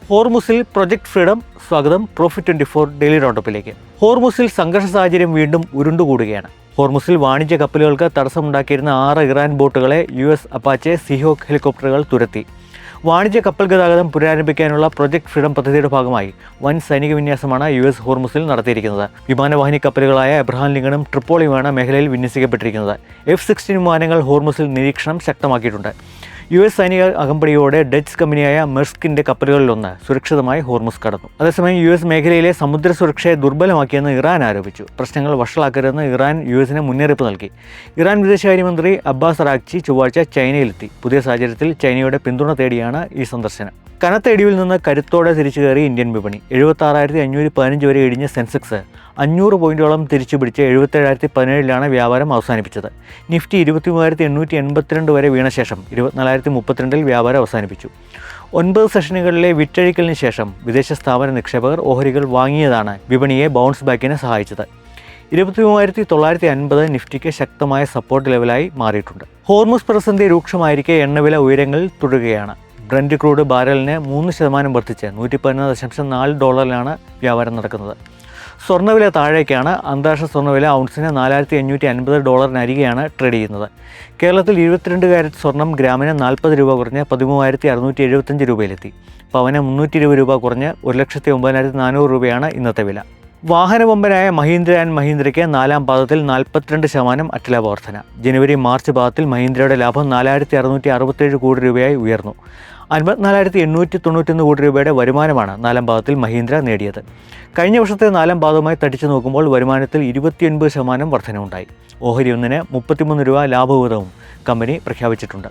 ഹോർമുസിൽ project freedom സ്വാഗതം. Profit 24 daily റൗണ്ടപ്പിലേക്ക്. ഹോർമുസിൽ സംഘർഷ സാഹചര്യം വീണ്ടും ഉരുണ്ടുകൂടുകയാണ്. ഹോർമുസിൽ വാണിജ്യ കപ്പലുകൾക്ക് തടസ്സമുണ്ടാക്കിയിരുന്ന 6 ഇറാൻ ബോട്ടുകളെ US അപ്പാച്ചെ സീഹോക്ക് ഹെലികോപ്റ്ററുകൾ തുരത്തി. വാണിജ്യ കപ്പൽ ഗതാഗതം പുനരാരംഭിക്കാനുള്ള പ്രൊജക്ട് ഫ്രീഡം പദ്ധതിയുടെ ഭാഗമായി വൻ സൈനിക വിന്യാസമാണ് US ഹോർമുസിൽ നടത്തിയിരിക്കുന്നത്. വിമാനവാഹിനി കപ്പലുകളായ എബ്രഹാം ലിങ്കണും ട്രിപ്പോളിയുമാണ് മേഖലയിൽ വിന്യസിക്കപ്പെട്ടിരിക്കുന്നത്. F-16 വിമാനങ്ങൾ ഹോർമുസിൽ നിരീക്ഷണം ശക്തമാക്കിയിട്ടുണ്ട്. US സൈനിക അകമ്പടിയോടെ ഡച്ച് കമ്പനിയായ മെർസ്കിന്റെ കപ്പലുകളിലൊന്ന് സുരക്ഷിതമായി ഹോർമുസ് കടന്നു. അതേസമയം US മേഖലയിലെ സമുദ്ര സുരക്ഷയെ ദുർബലമാക്കിയെന്ന് ഇറാൻ ആരോപിച്ചു. പ്രശ്നങ്ങൾ വഷളാക്കരുതെന്ന് ഇറാൻ USന് മുന്നറിയിപ്പ് നൽകി. ഇറാൻ വിദേശകാര്യമന്ത്രി അബ്ബാസ് അറാഗ്ചി ചൊവ്വാഴ്ച ചൈനയിലെത്തി. പുതിയ സാഹചര്യത്തിൽ ചൈനയുടെ പിന്തുണ തേടിയാണ് ഈ സന്ദർശനം. കനത്ത ഇടിവിൽ നിന്ന് കരുത്തോടെ തിരിച്ചു കയറി ഇന്ത്യൻ വിപണി. 76,515 വരെ ഇടിഞ്ഞ സെൻസെക്സ് 500 പോയിന്റോളം തിരിച്ചുപിടിച്ച് 77,017 വ്യാപാരം അവസാനിപ്പിച്ചത്. നിഫ്റ്റി 23,882 വരെ വീണ ശേഷം 24,032 വ്യാപാരം അവസാനിപ്പിച്ചു. 9 സെഷനുകളിലെ വിറ്റഴിക്കലിന് ശേഷം വിദേശ സ്ഥാപന നിക്ഷേപകർ ഓഹരികൾ വാങ്ങിയതാണ് വിപണിയെ ബൗൺസ് ബാക്കിന് സഹായിച്ചത്. 23,950 നിഫ്റ്റിക്ക് ശക്തമായ സപ്പോർട്ട് ലെവലായി മാറിയിട്ടുണ്ട്. ഹോർമുസ് പ്രതിസന്ധി രൂക്ഷമായിരിക്കെ എണ്ണവില ഉയരങ്ങളിൽ തുടരുകയാണ്. ബ്രന്റ് ക്രൂഡ് ബാരലിന് 3% വർദ്ധിച്ച് $111.4 വ്യാപാരം നടക്കുന്നത്. സ്വർണ്ണവില താഴേക്കാണ്. അന്താരാഷ്ട്ര സ്വർണ്ണവില ഔൺസിന് $4,550 ട്രേഡ് ചെയ്യുന്നത്. കേരളത്തിൽ 22 കാരറ്റ് സ്വർണം ഗ്രാമിന് 40 രൂപ കുറഞ്ഞ് 13,675 രൂപയിലെത്തി. പവന് 320 രൂപ കുറഞ്ഞ് 1,09,400 രൂപയാണ് ഇന്നത്തെ വില. വാഹന വമ്പനായ മഹീന്ദ്ര ആൻഡ് മഹീന്ദ്രയ്ക്ക് 4-ാം പാദത്തിൽ 42% അറ്റലാഭ വർധന. ജനുവരി-മാർച്ച് പാദത്തിൽ മഹീന്ദ്രയുടെ ലാഭം 4,667 കോടി രൂപയായി ഉയർന്നു. 54,891 കോടി രൂപയുടെ വരുമാനമാണ് 4-ാം പാദത്തിൽ മഹീന്ദ്ര നേടിയത്. കഴിഞ്ഞ വർഷത്തെ 4-ാം പാദവുമായി തടിച്ചു നോക്കുമ്പോൾ വരുമാനത്തിൽ 29% വർധനവുണ്ടായി. ഓഹരി ഒന്നിന് 33 രൂപ ലാഭവിഹിതവും കമ്പനി പ്രഖ്യാപിച്ചിട്ടുണ്ട്.